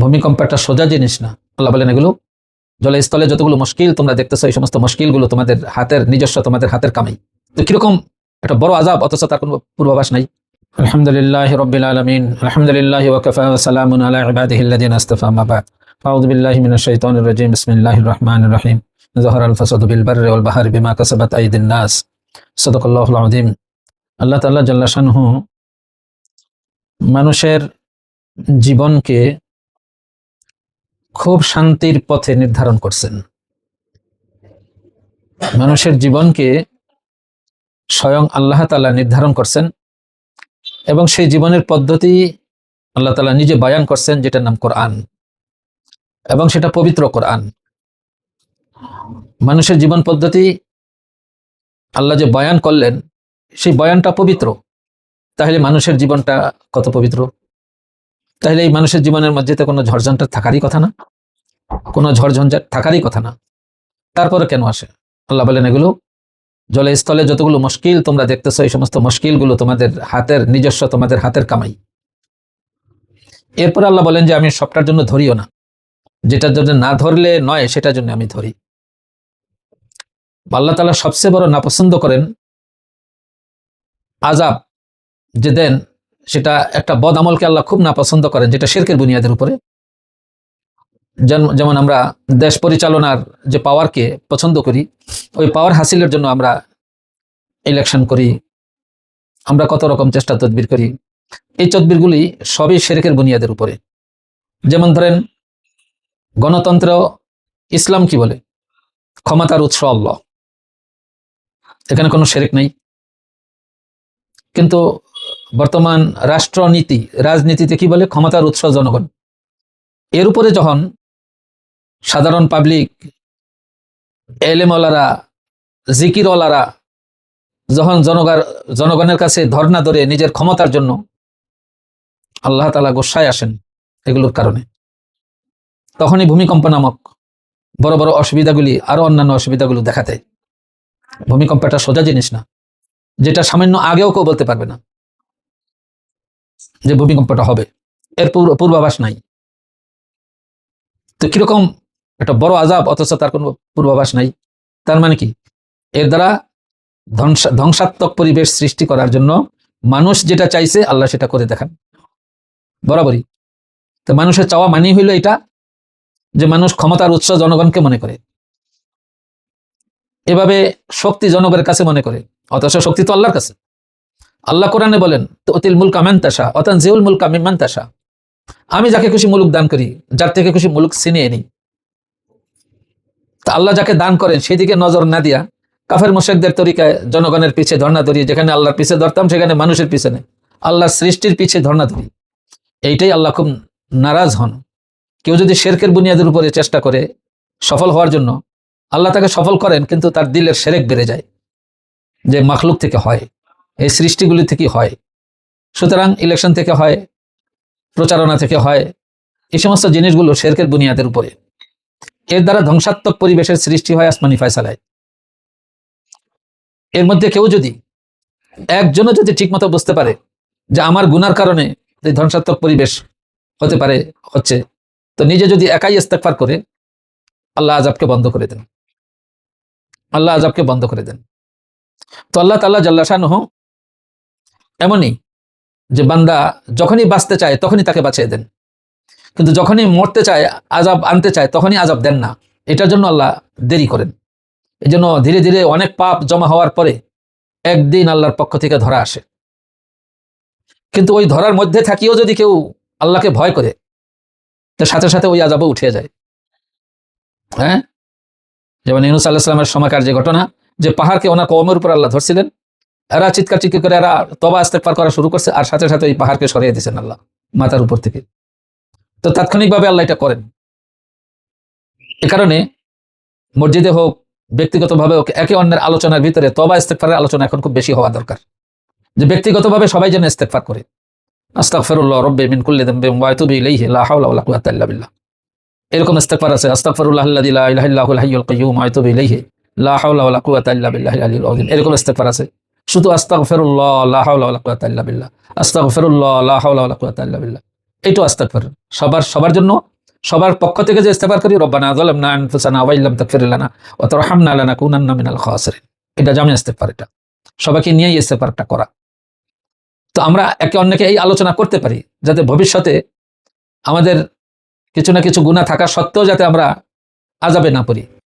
ভূমিকম্প একটা সোজা জিনিস না। আল্লাহ বলেন এগুলো জলে স্থলে যতগুলো মুশকিল তোমরা দেখতেছো, এই সমস্ত মুশকিলগুলো তোমাদের হাতের নিজস্ব, তোমাদের হাতের কামাই। তো কিরকম একটা বড় আযাব, অথচ তার কোনো পূর্বাভাস নাই। আলহামদুলিল্লাহি রাব্বিল আলামিন, আলহামদুলিল্লাহি ওয়া কাফা ওয়া সালামুন আলা ইবাদিহিল্লাযিনা ইসতাফা, আম্মা বা'দ। আউযু বিল্লাহি মিনাশ শাইতানির রাজীম, বিসমিল্লাহির রহমানির রহিম। যাহারাল ফাসাদু বিল বাররি ওয়াল বাহরি বিমা কাসাবাত আইদিন নাস, সাদাকাল্লাহুল আযীম। আল্লাহ তাআলা জাল্লা শানহু মানুষের জীবনকে খুব শান্তির পথে নির্ধারণ করছেন। মানুষের জীবনকে স্বয়ং আল্লাহ তাআলা নির্ধারণ করছেন এবং সেই জীবনের পদ্ধতি আল্লাহ তাআলা নিজে বয়ান করছেন, যেটার নাম কোরআন, এবং সেটা পবিত্র কোরআন। মানুষের জীবন পদ্ধতি আল্লাহ যে বয়ান করলেন, সেই বয়ানটা পবিত্র। তাহলে মানুষের জীবনটা কত পবিত্র! তাহলে এই মানুষের জীবনের মধ্যে তো কোনো ঝড়ঝঞ্ঝাট থাকারই কথা না, কোনো ঝড়ঝঞ্ঝাট থাকারই কথা না। তারপরে কেন আসে? আল্লাহ বলেন এগুলো জলে স্থলে যতগুলো মুশকিল তোমরা দেখতেছো, এই সমস্ত মুশকিলগুলো তোমাদের হাতের নিজস্ব, তোমাদের হাতের কামাই। এরপর আল্লাহ বলেন যে আমি সবটার জন্য ধরিও না, যেটার জন্য না ধরলে নয় সেটার জন্য আমি ধরি। আল্লাহ তাআলা সবচেয়ে বড় নাপছন্দ করেন আযাব যে দেন, সেটা একটা বদ আমলকে আল্লাহ খুব নাপছন্দ করেন, যেটা শিরকের বুনিয়াদের উপরে। যেমন আমরা দেশ পরিচালনার যে পাওয়ারকে পছন্দ করি, ওই পাওয়ার হাসিলের জন্য আমরা ইলেকশন করি, আমরা কত রকম চেষ্টা তদবির করি। এই তদবিরগুলি সবই শিরকের বুনিয়াদের উপরে। যেমন ধরেন গণতন্ত্র, ইসলাম কি বলে? ক্ষমতার উৎস আল্লাহ, এখানে কোনো শিরক নেই। কিন্তু বর্তমান রাষ্ট্রনীতি, রাজনীতিতে কি বলে? ক্ষমতার উৎস জনগণ। এর উপরে যখন সাধারণ পাবলিক, এলেমওয়ালারা, জিকিরওয়ালারা যখন জনগণের কাছে ধর্ণা ধরে নিজের ক্ষমতার জন্য, আল্লাহ তাআলা গোসায় আসেন এগুলোর কারণে। তখনই ভূমিকম্প নামক বড় বড় অসুবিধাগুলি, আরো অন্যান্য অসুবিধাগুলো দেখা দেয়। ভূমিকম্প একটা সোজা জিনিস না, যেটা সামান্য আগেও কেউ বলতে পারবে না যে ভূমিকম্পটা হবে, এর পূর্বাভাস নাই। তো কিরকম একটা বড় আযাব, অথচ তার কোনো পূর্বাভাস নাই। তার মানে কি? এর দ্বারা ধ্বংসাত্মক পরিবেশ সৃষ্টি করার জন্য মানুষ যেটা চাইছে আল্লাহ সেটা করে দেখান বরাবরই। তো মানুষের চাওয়া মানেই হইল এটা যে মানুষ ক্ষমতার উৎস জনগণকে মনে করে, এভাবে শক্তি জনগণের কাছে মনে করে, অথচ শক্তি তো আল্লাহর কাছে। আল্লাহ কোরআনে বলেন তুতিল মুলকা মান তাশা ওয়া তানজিউল মুলকা মিম্মান তাশা, আমি যাকে খুশি মুলক দান করি, যার থেকে খুশি মুলক ছিনিয়ে নিই। তা আল্লাহ যাকে দান করেন সেদিকে নজর না দিয়া কাফের মুশরিকদের তরিকায় জনগণের পিছে ধর্ণা ধরি, যেখানে আল্লাহর পিছে ধরতাম সেখানে মানুষের পিছনে, আল্লাহর সৃষ্টির পিছে ধর্ণা ধরি। এইটাই আল্লাহ খুব নারাজ হন। কেউ যদি শিরকের বুনিয়াদের উপরে চেষ্টা করে সফল হওয়ার জন্য, আল্লাহ তাকে সফল করেন, কিন্তু তার দিলের শিরক বেড়ে যায়, যে মাখলুক থেকে হয়, এই সৃষ্টিগুলি থেকে হয়। সুতরাং ইলেকশন থেকে হয়, প্রচারণা থেকে হয়, এই সমস্ত জিনিসগুলো শিরকের বুনিয়াদের উপরে। এর দ্বারা ধ্বংসাত্মক পরিবেশের সৃষ্টি হয় আসমানি ফয়সালায়। এর মধ্যে কেউ যদি, একজনও যদি ঠিকমতো বুঝতে পারে যে আমার গুনার কারণে এই ধ্বংসাত্মক পরিবেশ হতে পারে, হচ্ছে, তো নিজে যদি একাই ইস্তেগফার করে আল্লাহ আযাবকে বন্ধ করে দেন, আল্লাহ আযাবকে বন্ধ করে দেন। তো আল্লাহ তাআলা জাল্লা শানুহু এমনই যে বান্দা যখনই বাঁচতে চায় তখনই তাকে বাঁচিয়ে দেন, কিন্তু যখনই মরতে চায়, আযাব আনতে চায়, তখনই আযাব দেন না। এটার জন্য আল্লাহ দেরি করেন। এই জন্য ধীরে ধীরে অনেক পাপ জমা হওয়ার পরে একদিন আল্লাহর পক্ষ থেকে ধরা আসে। কিন্তু ওই ধরার মধ্যে থাকিও যদি কেউ আল্লাহকে ভয় করে, তো সাথে সাথে ওই আযাবও উঠে যায়। হ্যাঁ, যেমন ইউনূস আলাইহিস সালামের সময়কার যে ঘটনা, যে পাহাড়কে ওনার কওমের উপর আল্লাহ ধরছিলেন, এরা চিৎকার করে এরা তওবা ইস্তেগফার করা শুরু করছে, আর সাথে সাথে ওই পাহাড়কে সরিয়ে দিয়েছেন আল্লাহ মাথার উপর থেকে। তো তাৎক্ষণিকভাবে আল্লাহ এটা করেন। এ কারণে মসজিদে হোক, ব্যক্তিগতভাবে হোক, একে অন্যের আলোচনার ভিতরে তওবা ইস্তেগফারের আলোচনা এখন খুব বেশি হওয়া দরকার, যে ব্যক্তিগতভাবে সবাই যেন ইস্তেগফার করে। আস্তাগফিরুল্লাহ রাব্বি মিন কুল্লি যামবিন ওয়া আতুবু ইলাইহি লা হাওলা ওয়ালা কুওয়াতা ইল্লা বিল্লাহ। এরকম ইস্তেগফার আছে, আস্তাগফিরুল্লাহাল্লাযী লা ইলাহা ইল্লা হুয়াল হাইয়ুল কাইয়্যুম ওয়া আতুবু ইলাইহি লা হাওলা ওয়ালা কুওয়াতা ইল্লা বিল্লাহিল আলিয়্যিল আযীম। এরকম ইস্তেগফার আছে। শুধু আস্তাগফিরুল্লাহ লা হাওলা ওয়ালা কুওয়াতা ইল্লা বিল্লাহ, আস্তাগফিরুল্লাহ লা হাওলা ওয়ালা কুওয়াতা ইল্লা বিল্লাহ, এইটাও আস্তাগফির। সবার জন্য সবার পক্ষ থেকে যে ইস্তেগফার করি, রব্বানা যালামনা আনফুসানা ওয়া ইল্লাম তাগফির লানা ওয়া তারহামনা লানাকুনান্না মিনাল খাসিরিন, এটা জামি ইস্তেগফার। এটা সবাইকে নিয়ে ইস্তেগফারটা করা। তো আমরা একে অন্যকে এই আলোচনা করতে পারি যাতে ভবিষ্যতে আমাদের কিছু না কিছু গুনাহ থাকা সত্ত্বেও যাতে আমরা আযাবে না পড়ি।